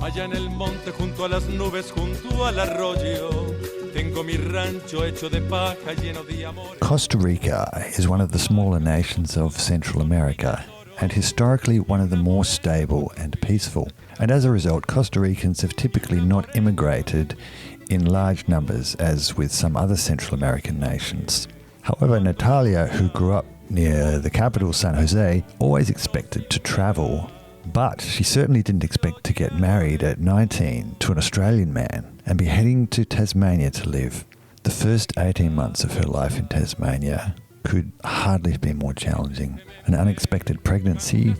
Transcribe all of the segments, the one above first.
Allá en el monte junto a las nubes, junto al arroyo, tengo mi rancho hecho de paja lleno de amor. Costa Rica is one of the smaller nations of Central America and historically one of the more stable and peaceful. And as a result, Costa Ricans have typically not immigrated in large numbers as with some other Central American nations. However, Natalia, who grew up near the capital, San Jose, always expected to travel. But she certainly didn't expect to get married at 19 to an Australian man and be heading to Tasmania to live. The first 18 months of her life in Tasmania could hardly have been more challenging. An unexpected pregnancy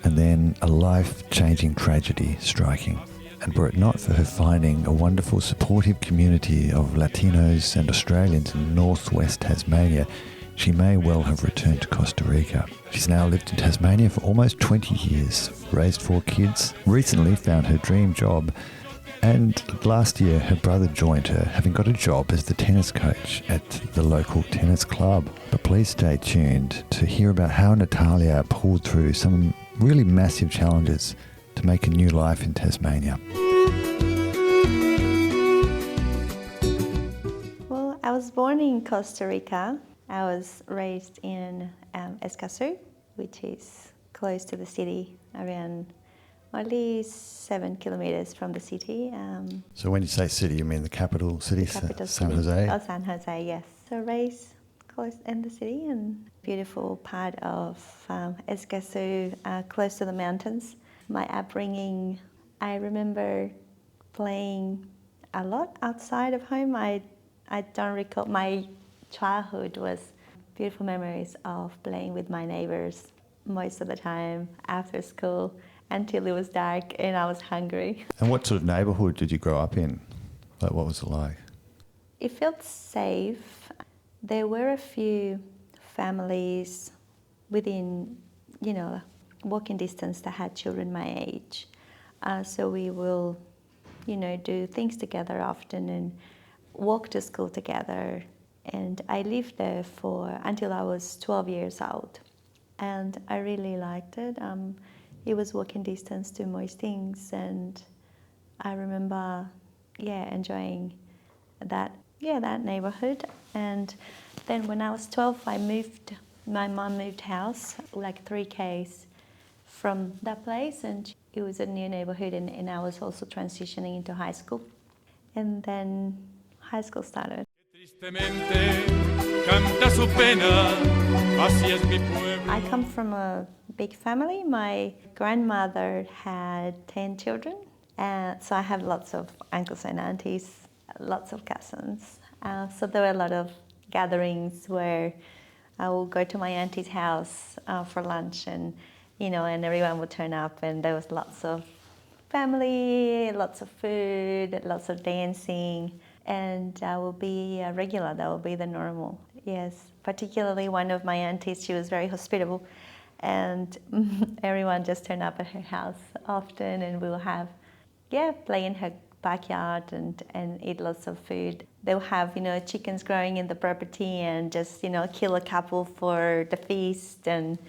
and then a life-changing tragedy striking. And were it not for her finding a wonderful supportive community of Latinos and Australians in northwest Tasmania, she may well have returned to Costa Rica. She's now lived in Tasmania for almost 20 years, raised 4 kids, recently found her dream job, and last year her brother joined her, having got a job as the tennis coach at the local tennis club. But please stay tuned to hear about how Natalia pulled through some really massive challenges to make a new life in Tasmania. Well, I was born in Costa Rica. I was raised in Escazú, which is close to the city, around only 7 kilometers from the city. So when you say city, you mean the capital city, Capital San city. Jose? Oh, San Jose, yes. So raised close in the city and beautiful part of Escazú, close to the mountains. My upbringing, I remember playing a lot outside of home. I don't recall, my childhood was beautiful memories of playing with my neighbours most of the time after school until it was dark and I was hungry. And what sort of neighbourhood did you grow up in? Like, what was it like? It felt safe. There were a few families within, walking distance that had children my age. So we will, do things together often and walk to school together. And I lived there until I was 12 years old. And I really liked it. It was walking distance to most things. And I remember, enjoying that neighborhood. And then when I was 12, my mom moved house, like 3 Ks from that place. And it was a new neighborhood. And I was also transitioning into high school. And then high school started. I come from a big family. My grandmother had 10 children, so I have lots of uncles and aunties, lots of cousins. So there were a lot of gatherings where I would go to my auntie's house for lunch, and everyone would turn up, and there was lots of family, lots of food, lots of dancing. And I will be a regular, that will be the normal, yes. Particularly one of my aunties, she was very hospitable, and everyone just turned up at her house often, and we will have, play in her backyard and eat lots of food. They'll have, chickens growing in the property and just, kill a couple for the feast, and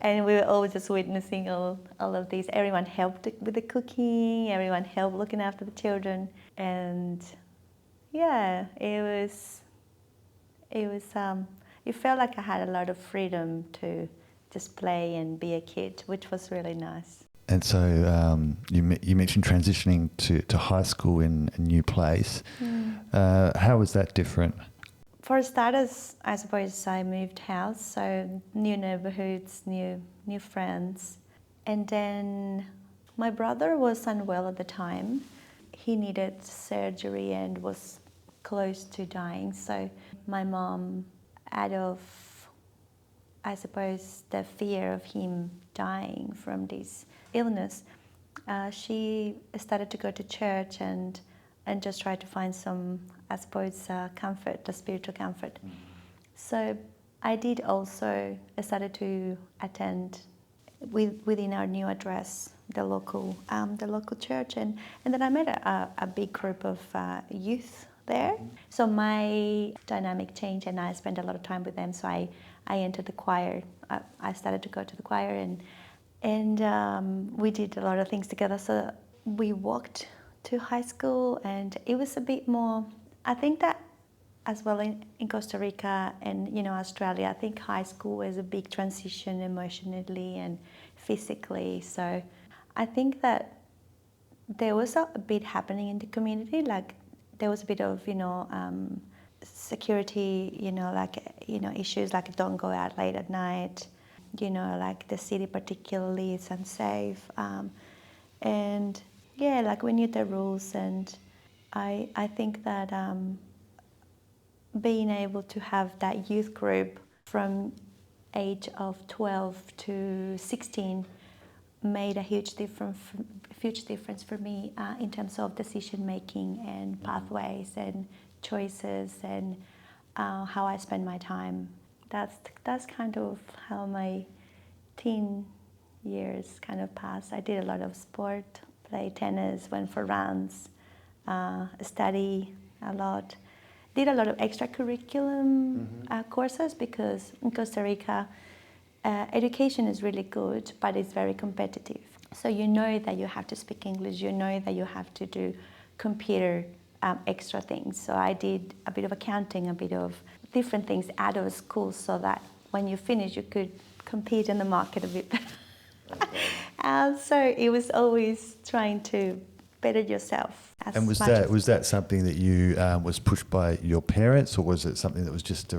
we were always just witnessing all of these. Everyone helped with the cooking, everyone helped looking after the children, and it felt like I had a lot of freedom to just play and be a kid, which was really nice. And so you mentioned transitioning to high school in a new place. How was that different? For starters, I suppose I moved house, so new neighborhoods, new friends. And then my brother was unwell at the time. He needed surgery and was close to dying. So my mom, out of, I suppose, the fear of him dying from this illness, she started to go to church and just try to find some, I suppose, comfort, the spiritual comfort. So I did also, I started to attend within our new address, the local church, and then I met a big group of youth there. So my dynamic changed, and I spent a lot of time with them. So I entered the choir. I started to go to the choir, and we did a lot of things together. So we walked to high school, and it was a bit more, I think that as well in Costa Rica and Australia, I think high school is a big transition emotionally and physically. So I think that there was a bit happening in the community, like there was a bit of security, issues like don't go out late at night, like the city particularly is unsafe, and yeah, like we knew the rules, and I think that being able to have that youth group from age of 12 to 16 made a huge difference for me in terms of decision making and pathways and choices and how I spend my time. That's kind of how my teen years kind of passed. I did a lot of sport, played tennis, went for runs, study a lot. Did a lot of extracurriculum courses, because in Costa Rica, education is really good, but it's very competitive. So you know that you have to speak English, you know that you have to do computer extra things. So I did a bit of accounting, a bit of different things out of school, so that when you finish, you could compete in the market a bit better. Okay. So it was always trying to better yourself. And was that something that you was pushed by your parents, or was it something that was just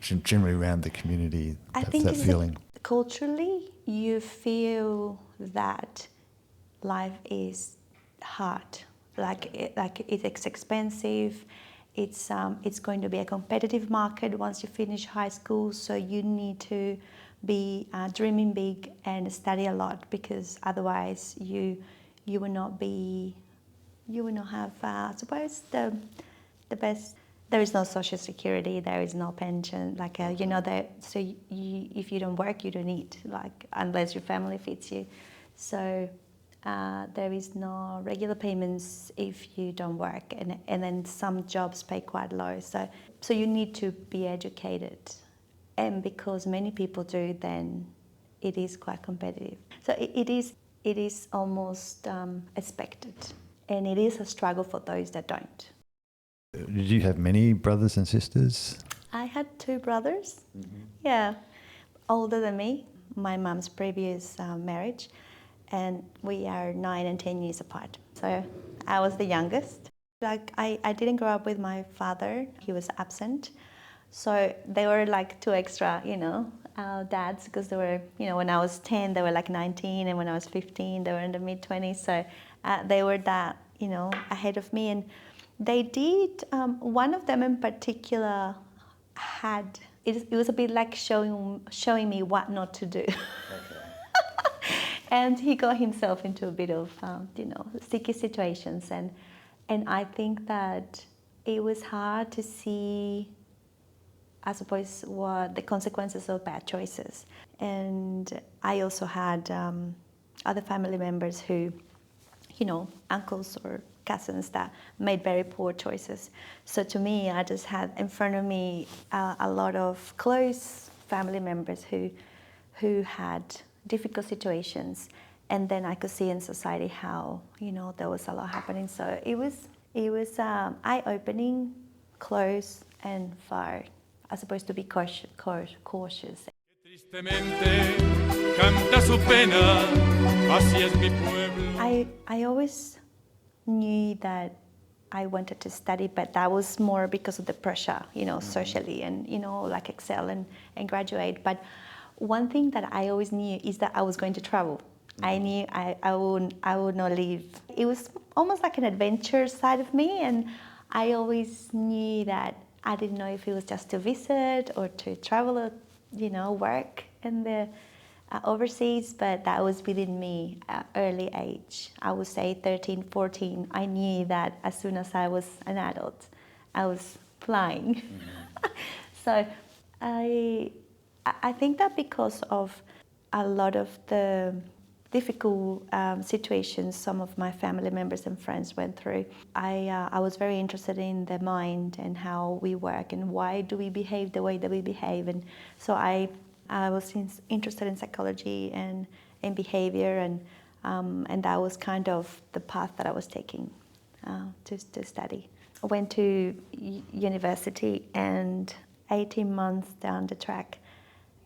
generally around the community? I think that feeling. Culturally, you feel that life is hard. Like it's expensive. It's going to be a competitive market once you finish high school. So you need to be dreaming big and study a lot, because otherwise you will not have, I suppose, the best. There is no social security, there is no pension, if you don't work, you don't eat, unless your family feeds you. So there is no regular payments if you don't work, and then some jobs pay quite low. So you need to be educated, and because many people do, then it is quite competitive. So it is almost expected, and it is a struggle for those that don't. Did you have many brothers and sisters? I had 2 brothers, yeah, older than me, my mom's previous marriage, and we are 9 and 10 years apart. So I was the youngest. I didn't grow up with my father, he was absent. So they were like 2 extra, dads, because they were, when I was 10, they were like 19, and when I was 15, they were in the mid-20s. So they were that, ahead of me. And they did, one of them in particular it was a bit like showing me what not to do. Okay. And he got himself into a bit of, sticky situations. And I think that it was hard to see, I suppose, what the consequences of bad choices. And I also had other family members who, uncles or cousins that made very poor choices. So to me, I just had in front of me a lot of close family members who had difficult situations, and then I could see in society how there was a lot happening. So it was eye-opening, close and far. I supposed to be cautious. I always knew that I wanted to study, but that was more because of the pressure, socially, and excel and graduate. But one thing that I always knew is that I was going to travel. I knew I would not leave. It was almost like an adventure side of me, and I always knew that I didn't know if it was just to visit or to travel or, work in the overseas, but that was within me at early age. I would say 13, 14. I knew that as soon as I was an adult, I was flying. Mm-hmm. So I think that because of a lot of the difficult situations some of my family members and friends went through, I was very interested in the mind and how we work and why do we behave the way that we behave. And so I was interested in psychology and in behavior, and And that was kind of the path that I was taking to study. I went to university, and 18 months down the track,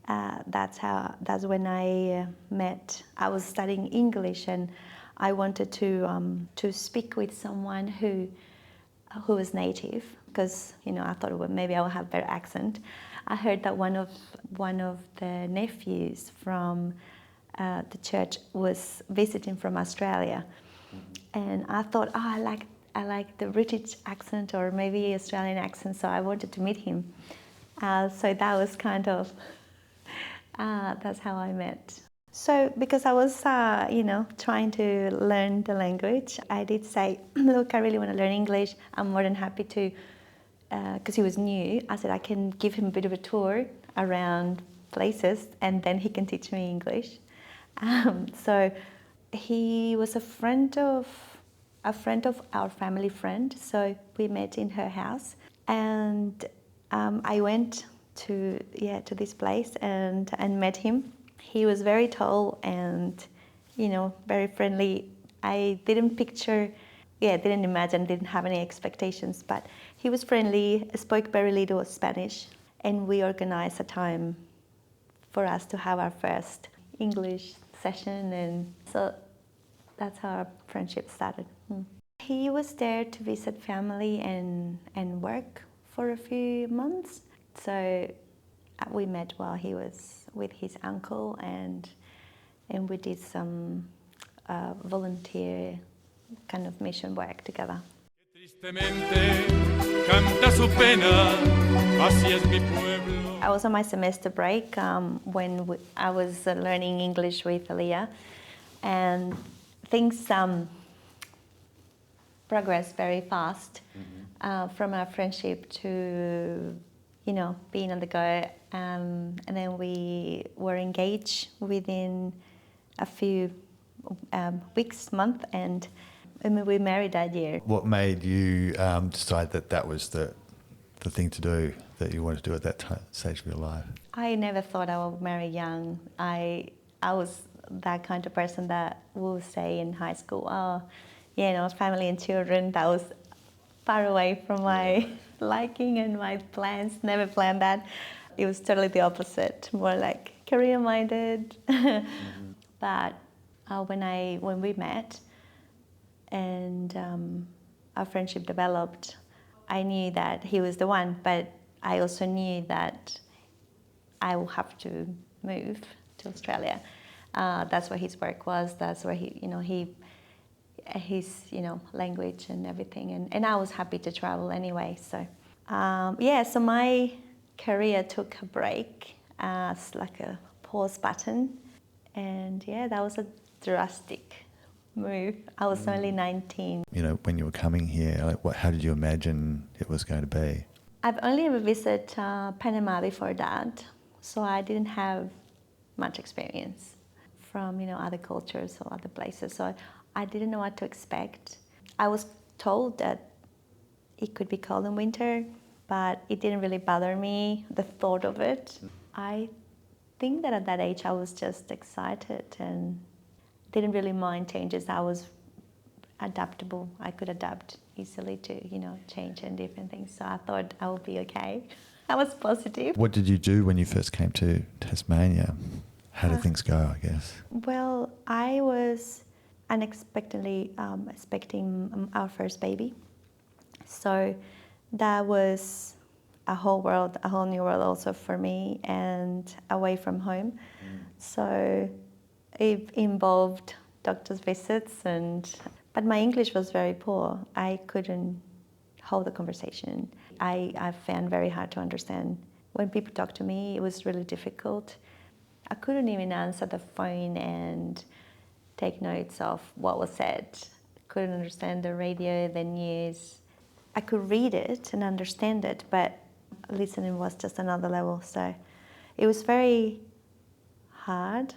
that's when I met. I was studying English, and I wanted to speak with someone who was native, because I thought maybe I would have better accent. I heard that one of the nephews from the church was visiting from Australia, and I thought, I like the British accent or maybe Australian accent, so I wanted to meet him. So that was kind of that's how I met. So because I was trying to learn the language, I did say, look, I really want to learn English. I'm more than happy to, because he was new. I said I can give him a bit of a tour around places, and then he can teach me English. So he was a friend of our family friend, so we met in her house, and I went to this place and met him. He was very tall and very friendly. I didn't imagine, didn't have any expectations, but he was friendly, spoke very little Spanish, and we organized a time for us to have our first English session, and so that's how our friendship started. He was there to visit family and work for a few months. So we met while he was with his uncle, and we did some volunteer kind of mission work together. I was on my semester break when I was learning English with Aaliyah, and things progressed very fast from our friendship to being on the go, and then we were engaged within a few weeks, month, and we married that year. What made you decide that was the thing to do, that you wanted to do at that stage of your life? I never thought I would marry young. I was that kind of person that will say in high school, family and children, that was far away from my liking and my plans. Never planned that. It was totally the opposite, more like career-minded. But when we met and our friendship developed, I knew that he was the one, but I also knew that I will have to move to Australia. That's where his work was. That's where his language and everything, and I was happy to travel anyway. So so my career took a break, like a pause button, and that was a drastic move. I was only 19. When you were coming here, how did you imagine it was going to be? I've only ever visited Panama before that, so I didn't have much experience from other cultures or other places. So I didn't know what to expect. I was told that it could be cold in winter, but it didn't really bother me, the thought of it. I think that at that age I was just excited and didn't really mind changes. I was adaptable. I could adapt easily to change and different things. So I thought I would be okay. I was positive. What did you do when you first came to Tasmania? How did things go, I guess? Well, I was unexpectedly expecting our first baby. So that was a whole new world also for me, and away from home. So it involved doctor's visits, but my English was very poor. I couldn't hold a conversation. I found very hard to understand. When people talked to me, it was really difficult. I couldn't even answer the phone and take notes of what was said. Couldn't understand the radio, the news. I could read it and understand it, but listening was just another level. So it was very hard.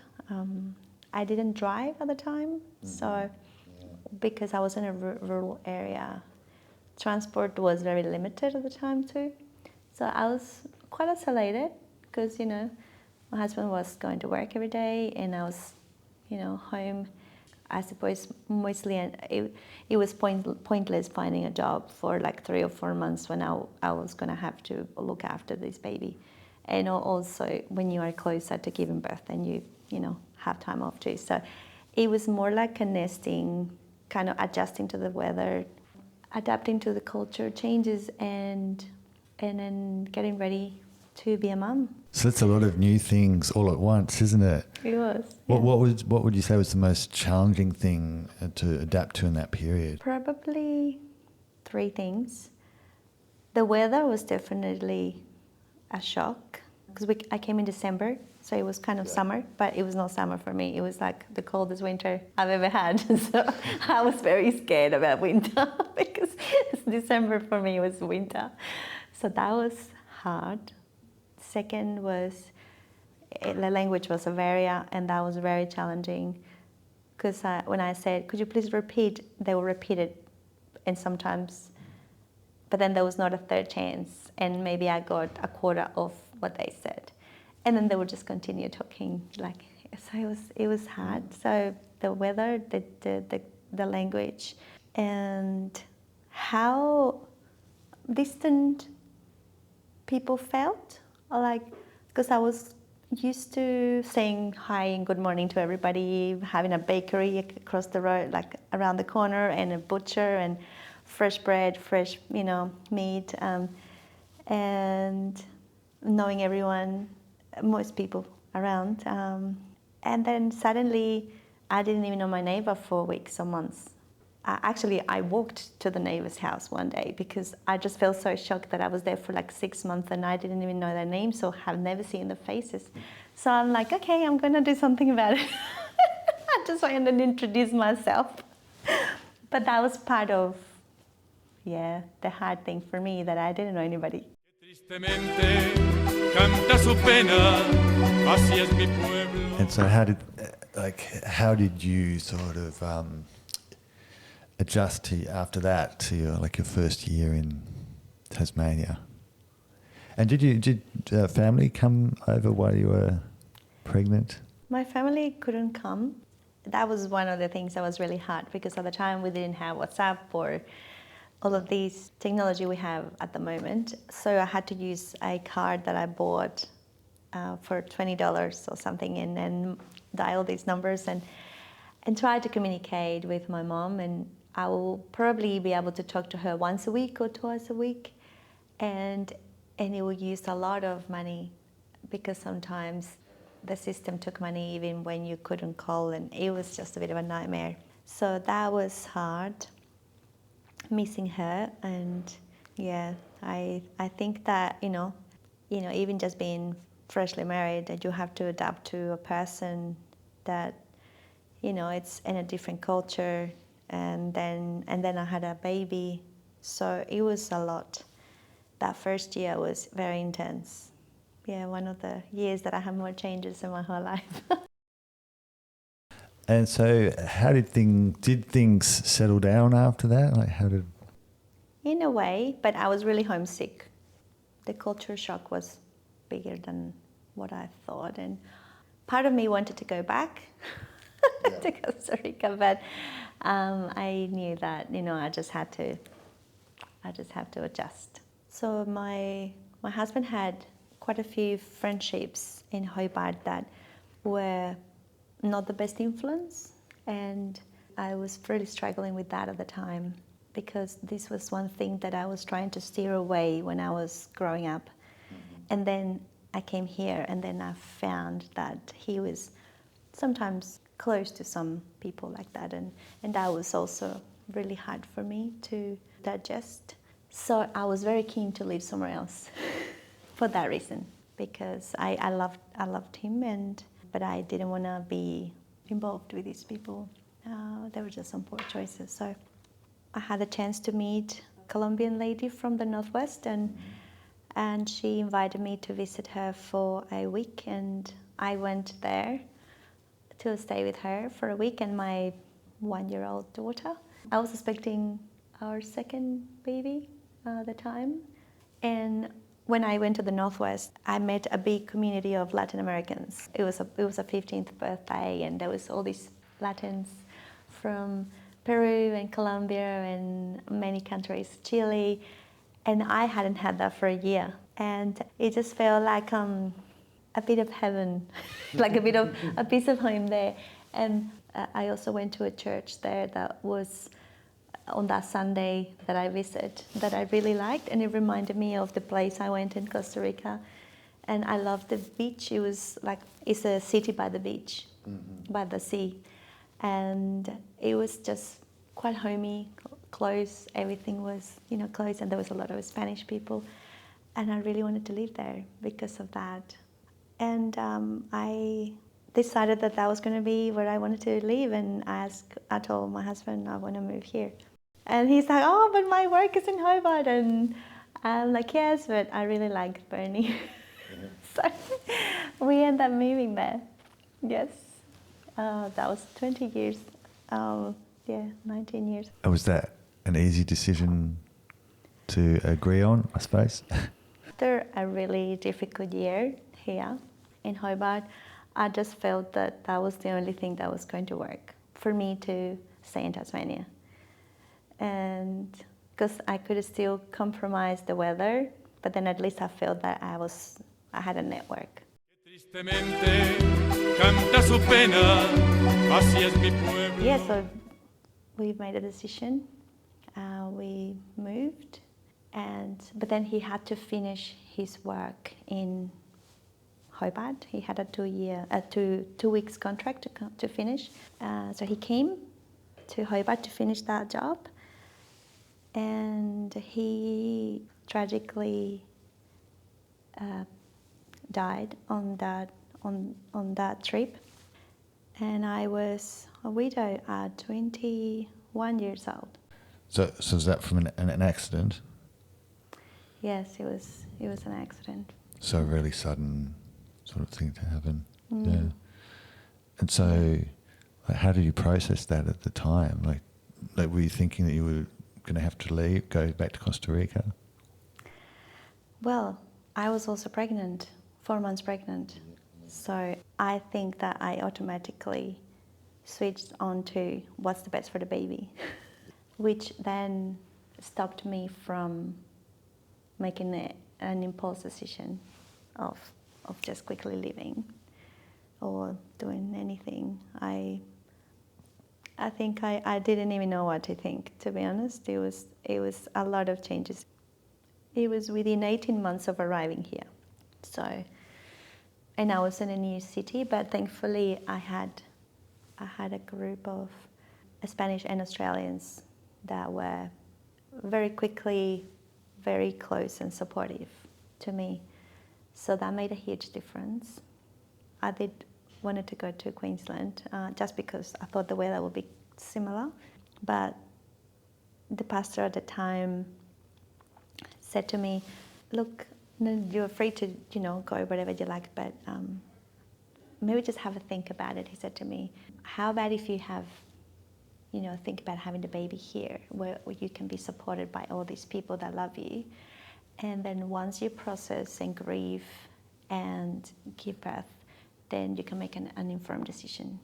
I didn't drive at the time, so because I was in a rural area, transport was very limited at the time too. So I was quite isolated because my husband was going to work every day, and I was home I suppose mostly it was pointless finding a job for like 3 or 4 months when I was going to have to look after this baby. And also when you are closer to giving birth and you know, have time off too. So it was more like a nesting, kind of adjusting to the weather, adapting to the culture changes, and then getting ready to be a mum. So that's a lot of new things all at once, isn't it? It was. What, Yeah. what would you say was the most challenging thing to adapt to in that period? Probably 3 things. The weather was definitely a shock because I came in December, so it was kind of summer, but it was not summer for me. It was like the coldest winter I've ever had. So I was very scared about winter because December for me was winter. So that was hard. Second was the language was a barrier, and that was very challenging because when I said, could you please repeat, they will repeat it, and sometimes, but then there was not a third chance, and maybe I got a quarter of what they said, and then they would just continue talking. Like, so it was hard. So the weather, the language, and how distant people felt, like, because I was used to saying hi and good morning to everybody, having a bakery across the road, like around the corner, and a butcher, and fresh bread, fresh, you know, meat, and knowing everyone, most people around. And then suddenly I didn't even know my neighbor for weeks or months. Actually, I walked to the neighbor's house one day because I just felt so shocked that I was there for like 6 months and I didn't even know their names, so have never seen their faces. So I'm like, okay, I'm gonna do something about it. I just went and introduced myself. But that was part of, the hard thing for me, that I didn't know anybody. Tristemente canta su pena, así es mi pueblo. And so how did you sort of adjust after that to your first year in Tasmania? And did family come over while you were pregnant? My family couldn't come. That was one of the things that was really hard because at the time we didn't have WhatsApp or all of these technology we have at the moment. So I had to use a card that I bought for $20 or something, and then dial these numbers and try to communicate with my mom. And I will probably be able to talk to her once a week or twice a week. And it will use a lot of money because sometimes the system took money even when you couldn't call, and it was just a bit of a nightmare. So that was hard, missing her. And I think that, even just being freshly married, that you have to adapt to a person that, it's in a different culture, and then I had a baby, so it was a lot. That first year was very intense. Yeah, one of the years that I had more changes in my whole life. And so how did things settle down after that? Like In a way, but I was really homesick. The culture shock was bigger than what I thought, and part of me wanted to go back to Costa Rica, but I knew that I just have to adjust. So my husband had quite a few friendships in Hobart that were not the best influence, and I was really struggling with that at the time because this was one thing that I was trying to steer away when I was growing up. And then I came here, and then I found that he was sometimes close to some people like that, and that was also really hard for me to digest. So I was very keen to live somewhere else for that reason, because I loved him, but I didn't want to be involved with these people. There were just some poor choices. So I had a chance to meet a Colombian lady from the Northwest, and she invited me to visit her for a week, and I went there to stay with her for a week and my 1-year-old daughter. I was expecting our second baby at the time, and when I went to the Northwest, I met a big community of Latin Americans. It was a 15th birthday, and there was all these Latins from Peru and Colombia and many countries, Chile, and I hadn't had that for a year. And it just felt like a bit of heaven, like a piece of home there. And I also went to a church there that was on that Sunday that I visited that I really liked, and it reminded me of the place I went in Costa Rica. And I loved the beach. It was like, it's a city by the beach, by the sea. And it was just quite homey, close. Everything was, close, and there was a lot of Spanish people. And I really wanted to live there because of that. And I decided that was going to be where I wanted to live. And I told my husband, I want to move here. And he's like, oh, but my work is in Hobart. And I'm like, yes, but I really like Burnie. So we ended up moving there. Yes. That was 20 years. 19 years. Was that an easy decision to agree on, I suppose? After a really difficult year here in Hobart, I just felt that was the only thing that was going to work for me to stay in Tasmania. And because I could still compromise the weather, but then at least I felt that I had a network. Yeah, so we made a decision. We moved, but then he had to finish his work in Hobart. He had a 2 weeks contract to finish. So he came to Hobart to finish that job, and he tragically died on that trip. And I was a widow at 21 years old. So is that from an accident? Yes, it was an accident. So a really sudden sort of thing to happen. Yeah. And so, how did you process that at the time? Like were you thinking that you were going to have to go back to Costa Rica? Well, I was also pregnant, 4 months pregnant. So I think that I automatically switched on to what's the best for the baby, which then stopped me from making an impulse decision of just quickly leaving or doing anything. I think I didn't even know what to think, to be honest. It was a lot of changes. It was within 18 months of arriving here. So, and I was in a new city, but thankfully I had a group of Spanish and Australians that were very quickly very close and supportive to me. So that made a huge difference. I wanted to go to Queensland just because I thought the weather would be similar. But the pastor at the time said to me, look, you're free to, go wherever you like, but maybe just have a think about it. He said to me, how about if you have, think about having the baby here where you can be supported by all these people that love you. And then once you process and grieve and give birth, then you can make an informed decision.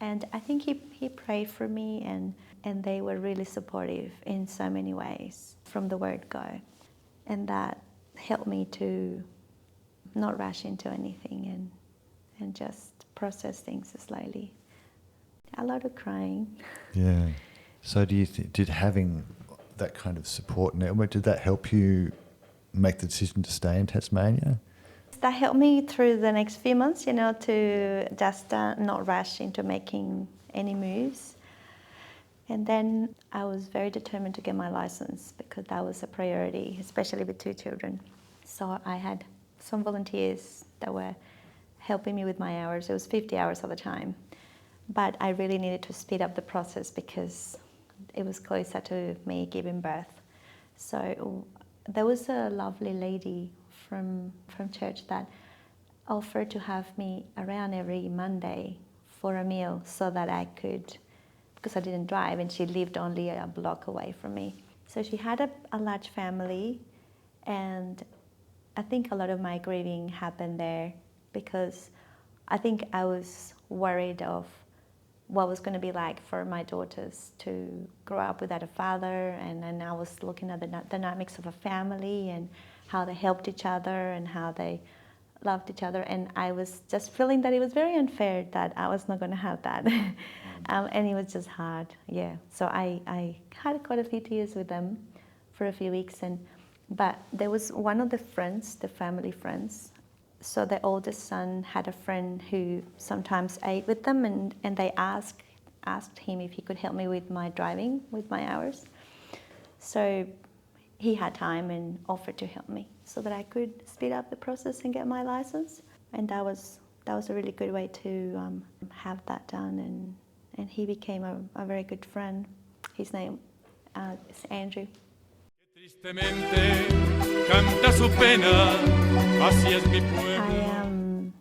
And I think he prayed for me, and they were really supportive in so many ways from the word go. And that helped me to not rush into anything and just process things slowly. A lot of crying. Yeah. So did having that kind of support network, did that help you make the decision to stay in Tasmania? That helped me through the next few months, to just not rush into making any moves. And then I was very determined to get my license because that was a priority, especially with 2 children. So I had some volunteers that were helping me with my hours. It was 50 hours at the time. But I really needed to speed up the process because it was closer to me giving birth. So there was a lovely lady from church that offered to have me around every Monday for a meal so that I could, because I didn't drive and she lived only a block away from me. So she had a large family, and I think a lot of my grieving happened there because I think I was worried of what was going to be like for my daughters to grow up without a father, and then I was looking at the dynamics of a family and how they helped each other and how they loved each other, and I was just feeling that it was very unfair that I was not going to have that. And it was just hard, yeah. So I had quite a few tears with them for a few weeks, but there was one of the friends, the family friends, so the oldest son had a friend who sometimes ate with them, and they asked him if he could help me with my driving, with my hours. So he had time and offered to help me so that I could speed up the process and get my license. And that was a really good way to have that done. And he became a very good friend. His name is Andrew. Tristemente canta su pena, así es mi pueblo. I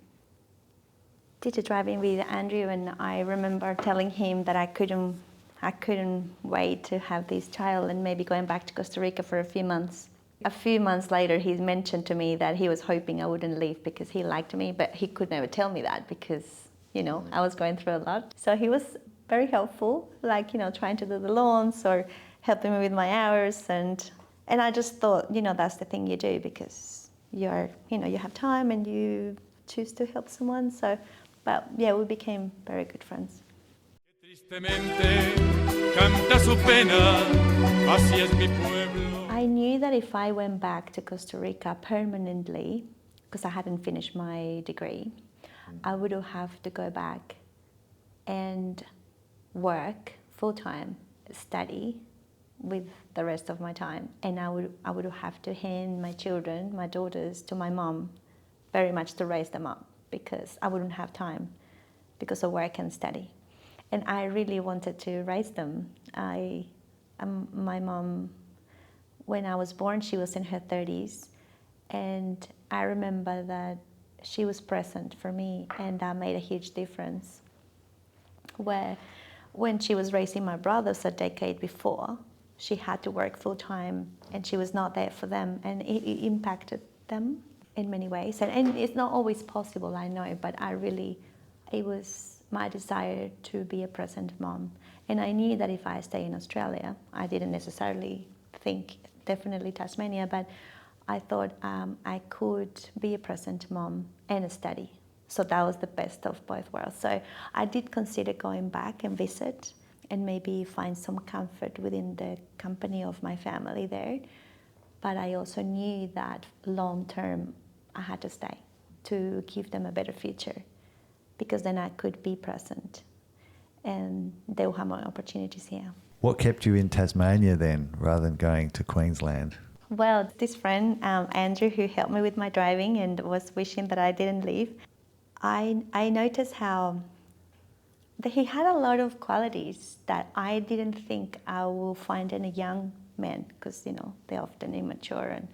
did a driving with Andrew, and I remember telling him that I couldn't wait to have this child and maybe going back to Costa Rica for a few months. A few months later, he mentioned to me that he was hoping I wouldn't leave because he liked me, but he could never tell me that because, I was going through a lot. So he was very helpful, like, trying to do the loans or helping me with my hours. And I just thought, that's the thing you do because you have time and you choose to help someone. So, but yeah, we became very good friends. Tristemente canta su pena, así es mi pueblo. I knew that if I went back to Costa Rica permanently, because I hadn't finished my degree, I would have to go back and work full-time, study with the rest of my time, and I would have to hand my children, my daughters, to my mom very much to raise them up because I wouldn't have time because of work and study. And I really wanted to raise them. My mom, when I was born, she was in her 30s, and I remember that she was present for me, and that made a huge difference. Where when she was raising my brothers a decade before, she had to work full-time and she was not there for them, and it impacted them in many ways. And it's not always possible, I know, but it was my desire to be a present mom. And I knew that if I stay in Australia, I didn't necessarily think definitely Tasmania, but I thought I could be a present mom and study. So that was the best of both worlds. So I did consider going back and visit and maybe find some comfort within the company of my family there. But I also knew that long term I had to stay to give them a better future, because then I could be present and they will have more opportunities here. What kept you in Tasmania then, rather than going to Queensland? Well, this friend, Andrew, who helped me with my driving and was wishing that I didn't leave, I noticed how he had a lot of qualities that I didn't think I will find in a young man, because, they're often immature. And,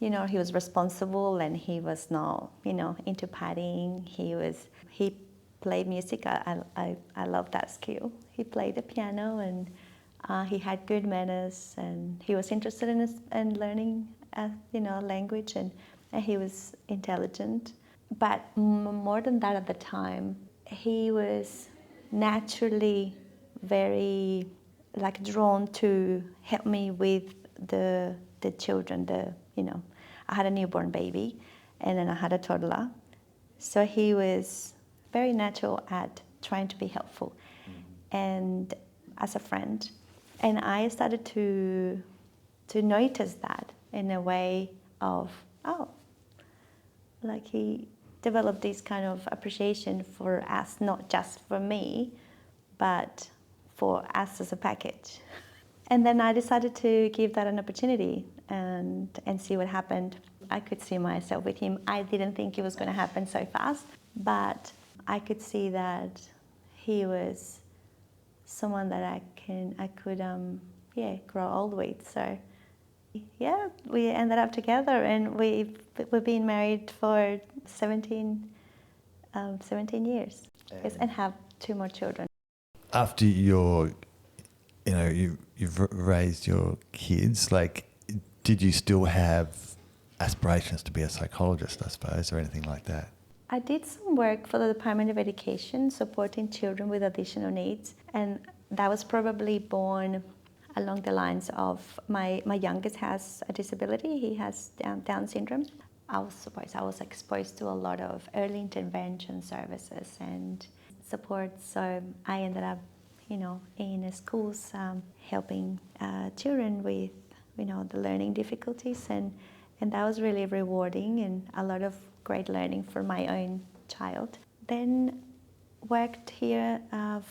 he was responsible and he was not, into partying. He played music. I love that skill. He played the piano, and he had good manners, and he was interested in learning, language, and he was intelligent. But more than that, at the time, he was naturally very drawn to help me with the children. I had a newborn baby, and then I had a toddler, so he was very natural at trying to be helpful, and as a friend. And I started to notice that in a way of, he developed this kind of appreciation for us, not just for me, but for us as a package. And then I decided to give that an opportunity and see what happened. I could see myself with him. I didn't think it was going to happen so fast, but I could see that he was someone that I could grow old with. So yeah, we ended up together, and we've been married for 17 years, yes, and have 2 more children. After you've raised your kids, did you still have aspirations to be a psychologist, I suppose, or anything like that? I did some work for the Department of Education supporting children with additional needs, and that was probably born along the lines of my youngest has a disability. He has Down syndrome. I was exposed to a lot of early intervention services and support, so I ended up, in schools helping children with, the learning difficulties, and that was really rewarding and a lot of great learning for my own child. Then worked here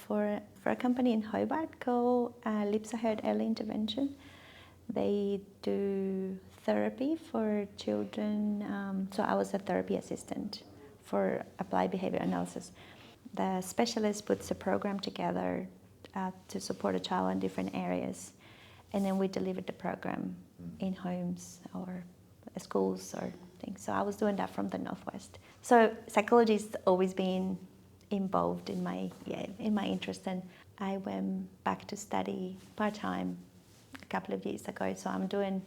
for a company in Hobart called Lips Ahead Early Intervention. They do therapy for children, so I was a therapy assistant for applied behavior analysis. The specialist puts a program together to support a child in different areas, and then we delivered the program in homes or schools or things. So I was doing that from the Northwest. So psychology's always been involved in my interest, and I went back to study part-time a couple of years ago, so I'm doing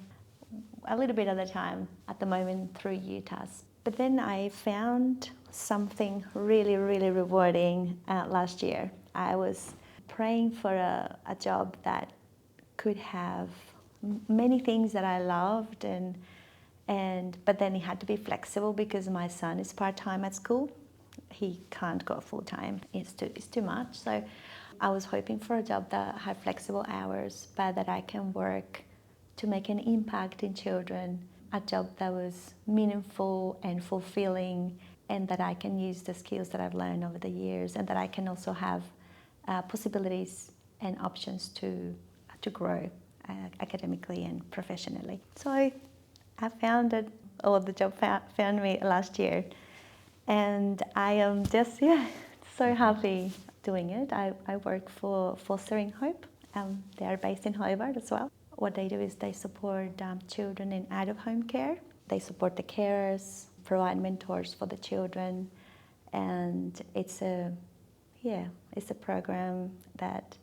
a little bit at a time at the moment through UTAS. But then I found something really, really rewarding last year. I was praying for a job that could have many things that I loved, but then it had to be flexible because my son is part-time at school. He can't go full-time. It's too much. So I was hoping for a job that had flexible hours, but that I can work to make an impact in children, a job that was meaningful and fulfilling, and that I can use the skills that I've learned over the years, and that I can also have possibilities and options to grow academically and professionally. So I found it, or the job found me last year, and I am just so happy doing it. I work for Fostering Hope. They are based in Hobart as well. What they do is they support children in out-of-home care. They support the carers, provide mentors for the children, and it's a program that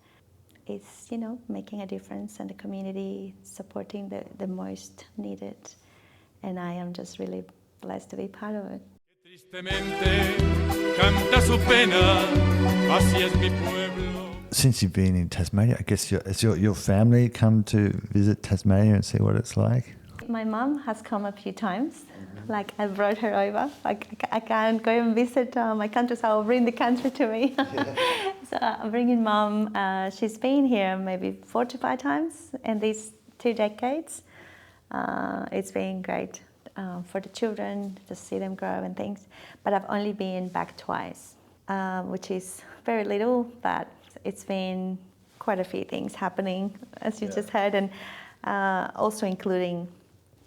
is, making a difference in the community, supporting the most needed, and I am just really blessed to be part of it. Since you've been in Tasmania, I guess has your family come to visit Tasmania and see what it's like? My mum has come a few times. Like, I brought her over. I can't go and visit my country, so I'll bring the country to me. So I'm bringing mum. She's been here maybe 4 to 5 times in these 2 decades. It's been great for the children to see them grow and things. But I've only been back twice, which is very little, but it's been quite a few things happening, as you just heard, and also including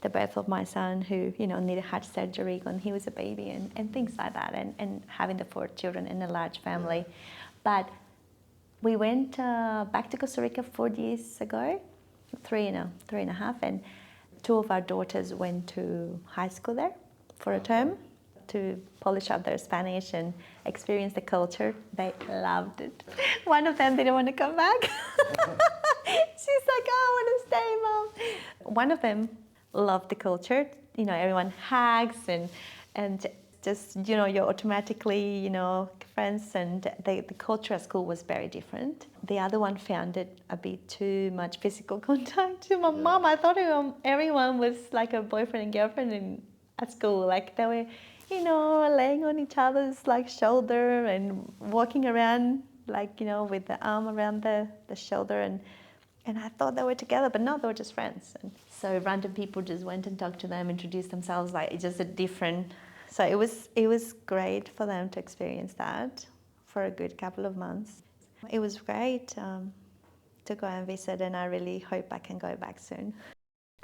the birth of my son, who needed heart surgery when he was a baby, and things like that, and having the 4 children in a large family. But we went back to Costa Rica 4 years ago, 3.5, and 2 of our daughters went to high school there for a term to polish up their Spanish and experience the culture. They loved it. One of them didn't want to come back. She's like, "Oh, I want to stay, Mom." One of them loved the culture. Everyone hugs and just, you're automatically, friends, and the culture at school was very different. The other one found it a bit too much physical contact. My mom, I thought everyone was like a boyfriend and girlfriend at school. Like, they were, laying on each other's shoulder and walking around with the arm around the shoulder, and I thought they were together, but no, they were just friends. And so random people just went and talked to them, introduced themselves, it's just a different. So it was great for them to experience that for a good couple of months. It was great to go and visit, and I really hope I can go back soon.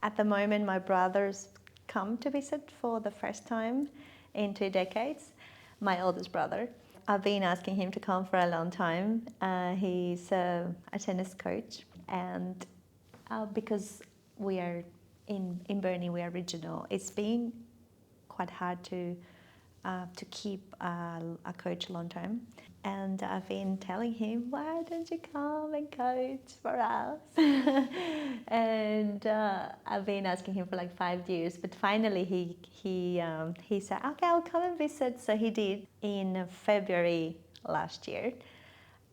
At the moment, my brother's come to visit for the first time in 2 decades, my oldest brother. I've been asking him to come for a long time. He's a tennis coach, and because we are in Burnie, we are regional, it's been quite hard to to keep a coach long term. And I've been telling him, why don't you come and coach for us? And I've been asking him for like 5 years, but finally he said, okay, I'll come and visit. So he did in February last year.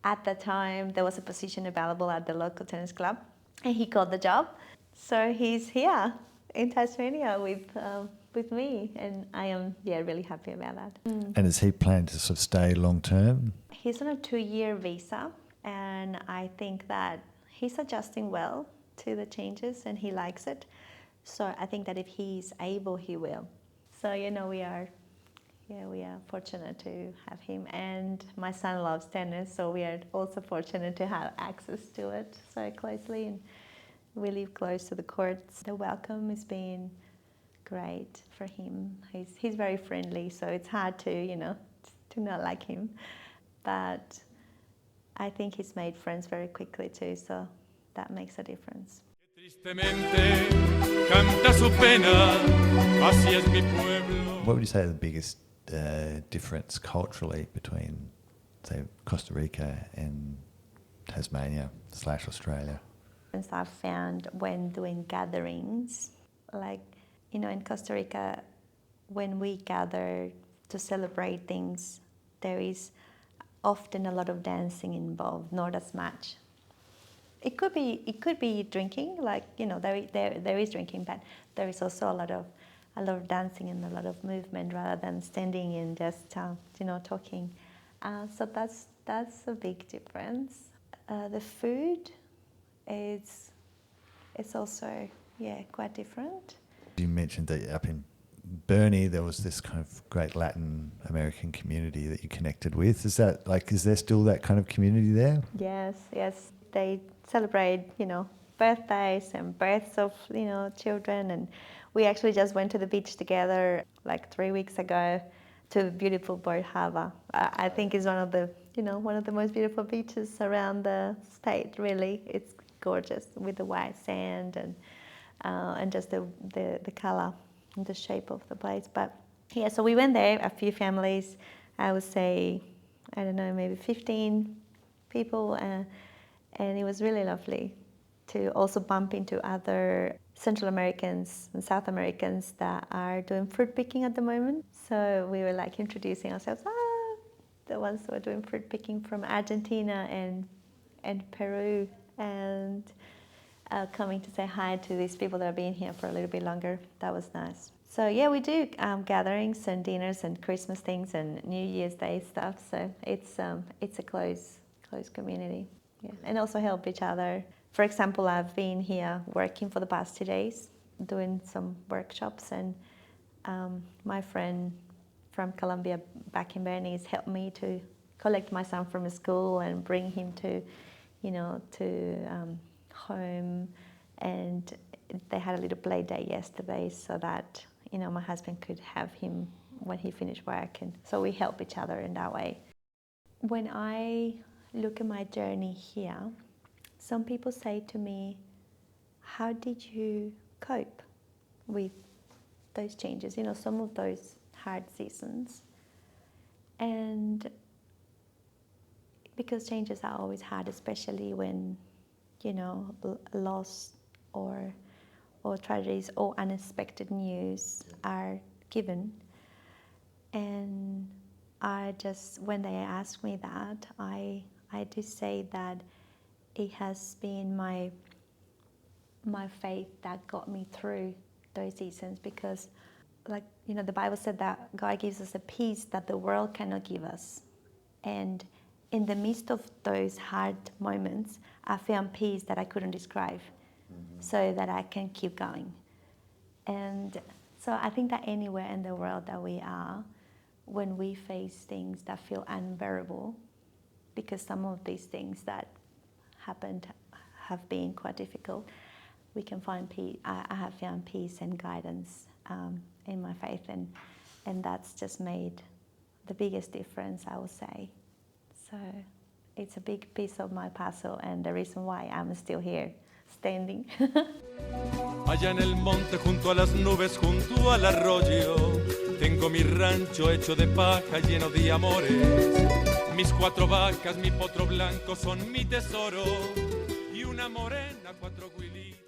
At the time, there was a position available at the local tennis club, and he got the job. So he's here in Tasmania with me, and I am really happy about that. And is he planning to sort of stay long term? He's on a 2-year visa, and I think that he's adjusting well to the changes, and he likes it. So I think that if he's able, he will. So we are fortunate to have him, and my son loves tennis, so we are also fortunate to have access to it so closely, and we live close to the courts. The welcome has been great for him. He's very friendly, so it's hard to not like him, but I think he's made friends very quickly too, so that makes a difference. What would you say are the biggest difference culturally between, say, Costa Rica and Tasmania / Australia? I've found when doing gatherings, like, in Costa Rica, when we gather to celebrate things, there is often a lot of dancing involved, not as much. It could be drinking, like, there is drinking, but there is also a lot of dancing and a lot of movement rather than standing and just talking. So that's a big difference. The food is also quite different. You mentioned that up in Burnie there was this kind of great Latin American community that you connected with. Is there still that kind of community there? Yes. They celebrate, birthdays and births of, children, and we actually just went to the beach together like 3 weeks ago to beautiful Burnie Harbor. I think it's one of the most beautiful beaches around the state. Really, it's gorgeous with the white sand and just the color and the shape of the place. But so we went there, a few families, I would say, I don't know, maybe 15 people, and it was really lovely to also bump into other Central Americans and South Americans that are doing fruit picking at the moment. So we were like introducing ourselves, the ones who are doing fruit picking from Argentina and Peru, and coming to say hi to these people that have been here for a little bit longer. That was nice. So we do gatherings and dinners and Christmas things and New Year's Day stuff. So it's a close community. Yeah. And also help each other. For example, I've been here working for the past 2 days, doing some workshops, and my friend from Colombia back in Burnie has helped me to collect my son from school and bring him to home, and they had a little play day yesterday so that my husband could have him when he finished work, and so we help each other in that way. When I look at my journey here, some people say to me, how did you cope with those changes, some of those hard seasons? And because changes are always hard, especially when loss or tragedies or unexpected news are given. And when they ask me that, I do say that it has been my faith that got me through those seasons, because the Bible said that God gives us a peace that the world cannot give us. And in the midst of those hard moments, I found peace that I couldn't describe, so that I can keep going. And so I think that anywhere in the world that we are, when we face things that feel unbearable, because some of these things that happened have been quite difficult, we can find peace. I have found peace and guidance in my faith, and that's just made the biggest difference, I would say. So it's a big piece of my puzzle, and the reason why I'm still here, standing. Allá en el monte, junto a las nubes, junto al arroyo, Tengo mi rancho hecho de paja lleno de amores. Mis 4 vacas, mi potro blanco son mi tesoro. Y una morena, 4 guilitas.